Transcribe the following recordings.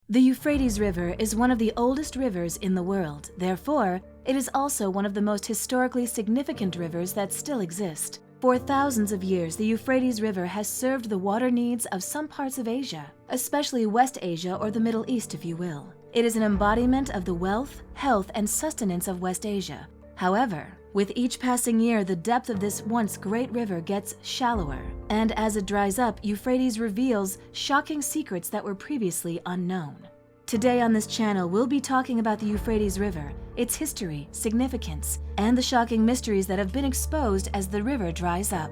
The Euphrates River is one of the oldest rivers in the world. Therefore, it is also one of the most historically significant rivers that still exist. For thousands of years, the Euphrates River has served the water needs of some parts of Asia, especially West Asia or the Middle East, if you will. It is an embodiment of the wealth, health, and sustenance of West Asia. However, with each passing year, the depth of this once great river gets shallower, and as it dries up, Euphrates reveals shocking secrets that were previously unknown. Today on this channel, we'll be talking about the Euphrates River, its history, significance, and the shocking mysteries that have been exposed as the river dries up.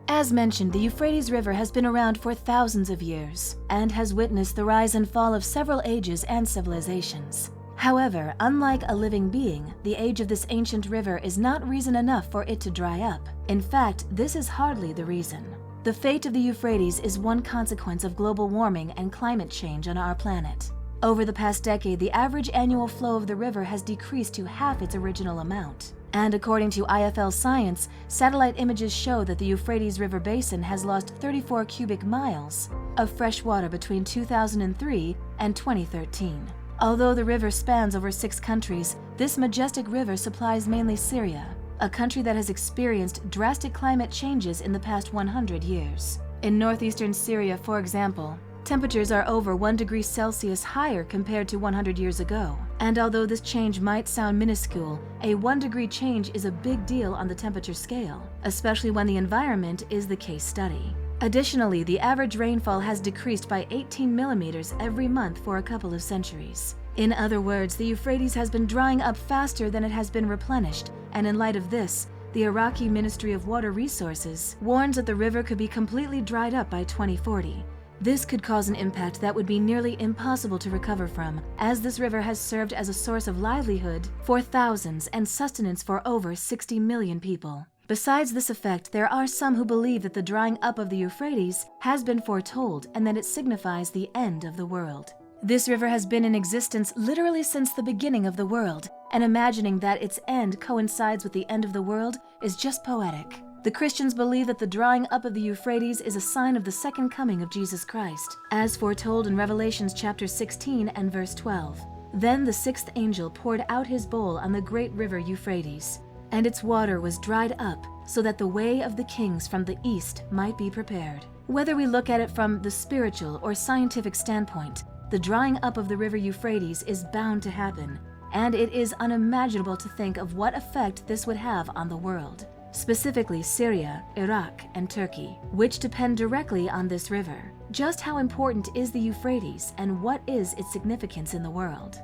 As mentioned, the Euphrates River has been around for thousands of years and has witnessed the rise and fall of several ages and civilizations. However, unlike a living being, the age of this ancient river is not reason enough for it to dry up. In fact, this is hardly the reason. The fate of the Euphrates is one consequence of global warming and climate change on our planet. Over the past decade, the average annual flow of the river has decreased to half its original amount. And according to IFL Science, satellite images show that the Euphrates River basin has lost 34 cubic miles of fresh water between 2003 and 2013. Although the river spans over 6 countries, this majestic river supplies mainly Syria, a country that has experienced drastic climate changes in the past 100 years. In northeastern Syria, for example, temperatures are over 1 degree Celsius higher compared to 100 years ago. And although this change might sound minuscule, a 1 degree change is a big deal on the temperature scale, especially when the environment is the case study. Additionally, the average rainfall has decreased by 18 millimeters every month for a couple of centuries. In other words, the Euphrates has been drying up faster than it has been replenished, and in light of this, the Iraqi Ministry of Water Resources warns that the river could be completely dried up by 2040. This could cause an impact that would be nearly impossible to recover from, as this river has served as a source of livelihood for thousands and sustenance for over 60 million people. Besides this effect, there are some who believe that the drying up of the Euphrates has been foretold and that it signifies the end of the world. This river has been in existence literally since the beginning of the world, and imagining that its end coincides with the end of the world is just poetic. The Christians believe that the drying up of the Euphrates is a sign of the second coming of Jesus Christ, as foretold in Revelations chapter 16 and verse 12. Then the 6th angel poured out his bowl on the great river Euphrates, and its water was dried up, so that the way of the kings from the east might be prepared. Whether we look at it from the spiritual or scientific standpoint, the drying up of the river Euphrates is bound to happen, and it is unimaginable to think of what effect this would have on the world, specifically Syria, Iraq, and Turkey, which depend directly on this river. Just how important is the Euphrates, and what is its significance in the world?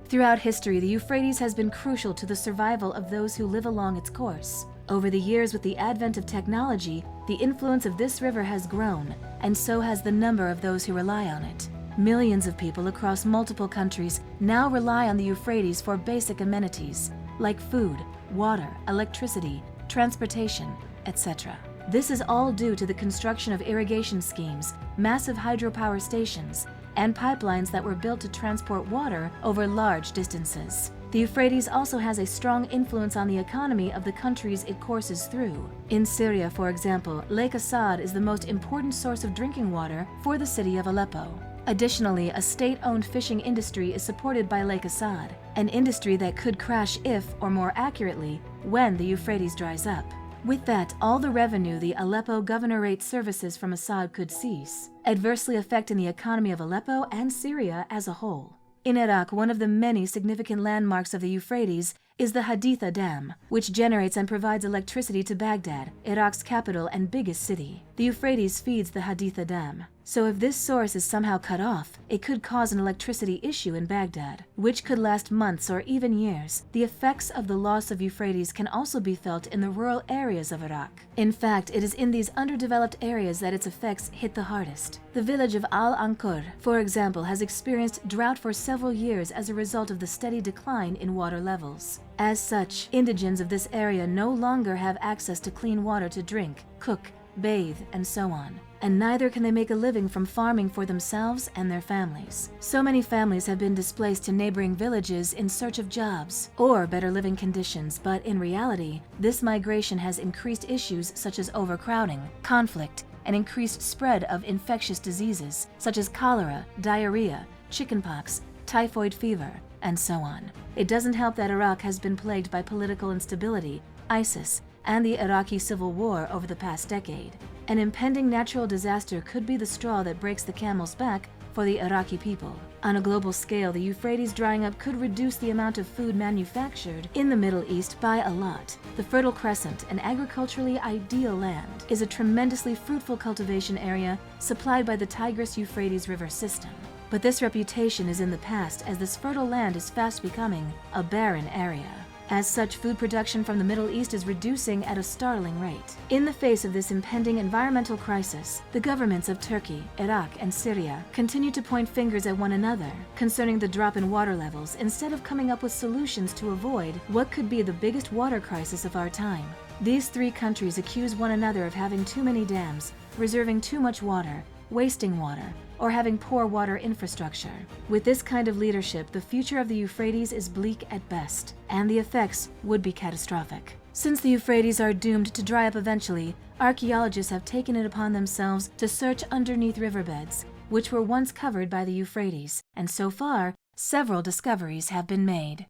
Throughout history, the Euphrates has been crucial to the survival of those who live along its course. Over the years, with the advent of technology, the influence of this river has grown, and so has the number of those who rely on it. Millions of people across multiple countries now rely on the Euphrates for basic amenities, like food, water, electricity, transportation, etc. This is all due to the construction of irrigation schemes, massive hydropower stations, and pipelines that were built to transport water over large distances. The Euphrates also has a strong influence on the economy of the countries it courses through. In Syria, for example, Lake Assad is the most important source of drinking water for the city of Aleppo. Additionally, a state-owned fishing industry is supported by Lake Assad, an industry that could crash if, or more accurately, when the Euphrates dries up. With that, all the revenue the Aleppo governorate services from Assad could cease, adversely affecting the economy of Aleppo and Syria as a whole. In Iraq, one of the many significant landmarks of the Euphrates is the Haditha Dam, which generates and provides electricity to Baghdad, Iraq's capital and biggest city. The Euphrates feeds the Haditha Dam. So if this source is somehow cut off, it could cause an electricity issue in Baghdad, which could last months or even years. The effects of the loss of Euphrates can also be felt in the rural areas of Iraq. In fact, it is in these underdeveloped areas that its effects hit the hardest. The village of Al-Anqur, for example, has experienced drought for several years as a result of the steady decline in water levels. As such, indigents of this area no longer have access to clean water to drink, cook, bathe, and so on. And neither can they make a living from farming for themselves and their families. So many families have been displaced to neighboring villages in search of jobs or better living conditions, but in reality, this migration has increased issues such as overcrowding, conflict, and increased spread of infectious diseases such as cholera, diarrhea, chickenpox, typhoid fever, and so on. It doesn't help that Iraq has been plagued by political instability, ISIS, and the Iraqi civil war over the past decade. An impending natural disaster could be the straw that breaks the camel's back for the Iraqi people. On a global scale, the Euphrates drying up could reduce the amount of food manufactured in the Middle East by a lot. The Fertile Crescent, an agriculturally ideal land, is a tremendously fruitful cultivation area supplied by the Tigris-Euphrates River system. But this reputation is in the past, as this fertile land is fast becoming a barren area. As such, food production from the Middle East is reducing at a startling rate. In the face of this impending environmental crisis, the governments of Turkey, Iraq, and Syria continue to point fingers at one another concerning the drop in water levels instead of coming up with solutions to avoid what could be the biggest water crisis of our time. These three countries accuse one another of having too many dams, reserving too much water, wasting water, or having poor water infrastructure. With this kind of leadership, the future of the Euphrates is bleak at best, and the effects would be catastrophic. Since the Euphrates are doomed to dry up eventually, archaeologists have taken it upon themselves to search underneath riverbeds, which were once covered by the Euphrates, and so far, several discoveries have been made.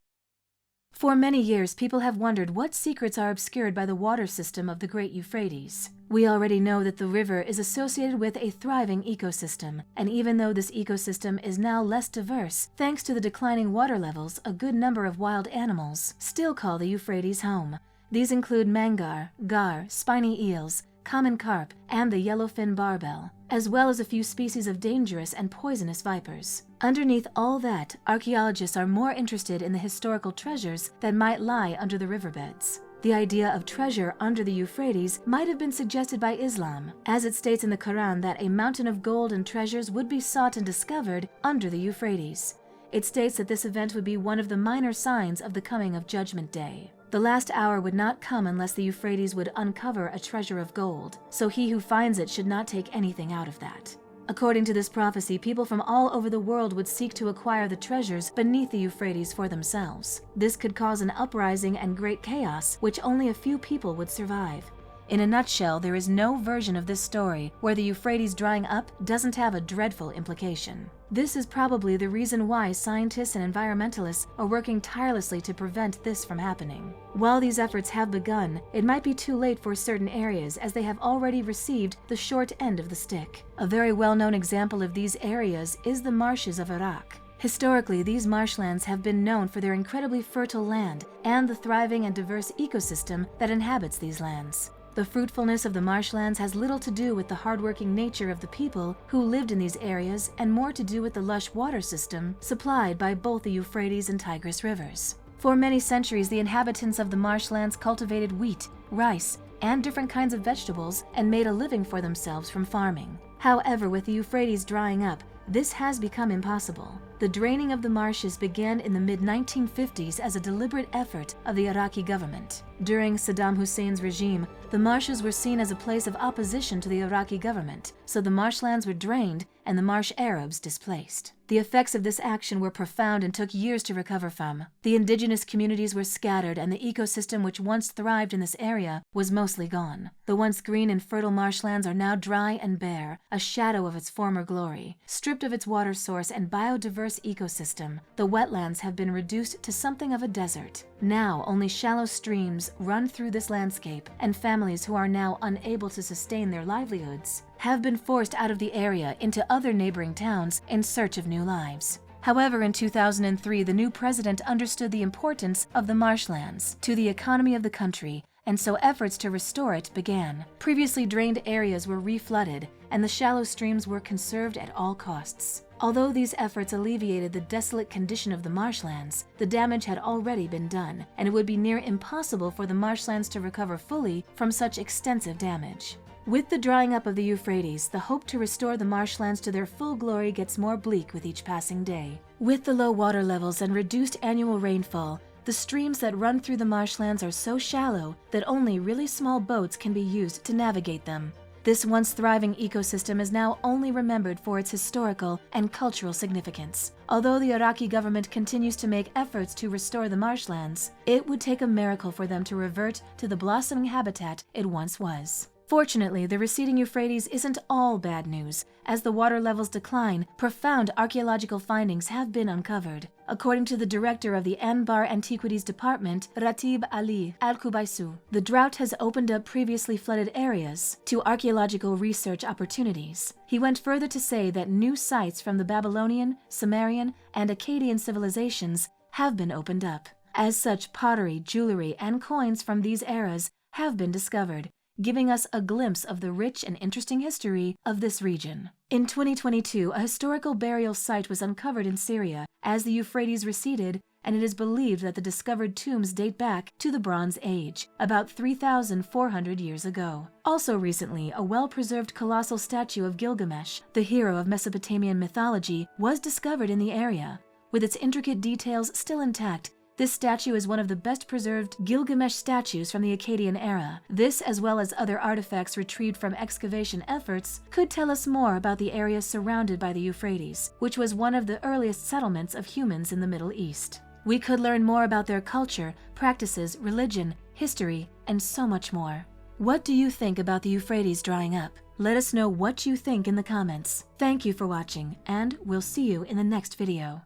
For many years, people have wondered what secrets are obscured by the water system of the Great Euphrates. We already know that the river is associated with a thriving ecosystem, and even though this ecosystem is now less diverse, thanks to the declining water levels, a good number of wild animals still call the Euphrates home. These include mangar, gar, spiny eels, common carp, and the yellowfin barbel, as well as a few species of dangerous and poisonous vipers. Underneath all that, archaeologists are more interested in the historical treasures that might lie under the riverbeds. The idea of treasure under the Euphrates might have been suggested by Islam, as it states in the Quran that a mountain of gold and treasures would be sought and discovered under the Euphrates. It states that this event would be one of the minor signs of the coming of Judgment Day. The last hour would not come unless the Euphrates would uncover a treasure of gold, so he who finds it should not take anything out of that. According to this prophecy, people from all over the world would seek to acquire the treasures beneath the Euphrates for themselves. This could cause an uprising and great chaos, which only a few people would survive. In a nutshell, there is no version of this story where the Euphrates drying up doesn't have a dreadful implication. This is probably the reason why scientists and environmentalists are working tirelessly to prevent this from happening. While these efforts have begun, it might be too late for certain areas, as they have already received the short end of the stick. A very well-known example of these areas is the marshes of Iraq. Historically, these marshlands have been known for their incredibly fertile land and the thriving and diverse ecosystem that inhabits these lands. The fruitfulness of the marshlands has little to do with the hardworking nature of the people who lived in these areas and more to do with the lush water system supplied by both the Euphrates and Tigris rivers. For many centuries, the inhabitants of the marshlands cultivated wheat, rice, and different kinds of vegetables and made a living for themselves from farming. However, with the Euphrates drying up, this has become impossible. The draining of the marshes began in the mid-1950s as a deliberate effort of the Iraqi government. During Saddam Hussein's regime, the marshes were seen as a place of opposition to the Iraqi government, so the marshlands were drained and the marsh Arabs displaced. The effects of this action were profound and took years to recover from. The indigenous communities were scattered, and the ecosystem which once thrived in this area was mostly gone. The once green and fertile marshlands are now dry and bare, a shadow of its former glory. Stripped of its water source and biodiverse ecosystem, the wetlands have been reduced to something of a desert. Now only shallow streams run through this landscape, and families who are now unable to sustain their livelihoods have been forced out of the area into other neighboring towns in search of new lives. However, in 2003, the new president understood the importance of the marshlands to the economy of the country, and so efforts to restore it began. Previously drained areas were reflooded, and the shallow streams were conserved at all costs. Although these efforts alleviated the desolate condition of the marshlands, the damage had already been done, and it would be near impossible for the marshlands to recover fully from such extensive damage. With the drying up of the Euphrates, the hope to restore the marshlands to their full glory gets more bleak with each passing day. With the low water levels and reduced annual rainfall, the streams that run through the marshlands are so shallow that only really small boats can be used to navigate them. This once thriving ecosystem is now only remembered for its historical and cultural significance. Although the Iraqi government continues to make efforts to restore the marshlands, it would take a miracle for them to revert to the blossoming habitat it once was. Fortunately, the receding Euphrates isn't all bad news. As the water levels decline, profound archaeological findings have been uncovered. According to the director of the Anbar Antiquities Department, Ratib Ali Al-Kubaisu, the drought has opened up previously flooded areas to archaeological research opportunities. He went further to say that new sites from the Babylonian, Sumerian, and Akkadian civilizations have been opened up. As such, pottery, jewelry, and coins from these eras have been discovered, giving us a glimpse of the rich and interesting history of this region. In 2022, a historical burial site was uncovered in Syria as the Euphrates receded, and it is believed that the discovered tombs date back to the Bronze Age, about 3,400 years ago. Also recently, a well-preserved colossal statue of Gilgamesh, the hero of Mesopotamian mythology, was discovered in the area. With its intricate details still intact, this statue is one of the best preserved Gilgamesh statues from the Akkadian era. This, as well as other artifacts retrieved from excavation efforts, could tell us more about the area surrounded by the Euphrates, which was one of the earliest settlements of humans in the Middle East. We could learn more about their culture, practices, religion, history, and so much more. What do you think about the Euphrates drying up? Let us know what you think in the comments. Thank you for watching, and we'll see you in the next video.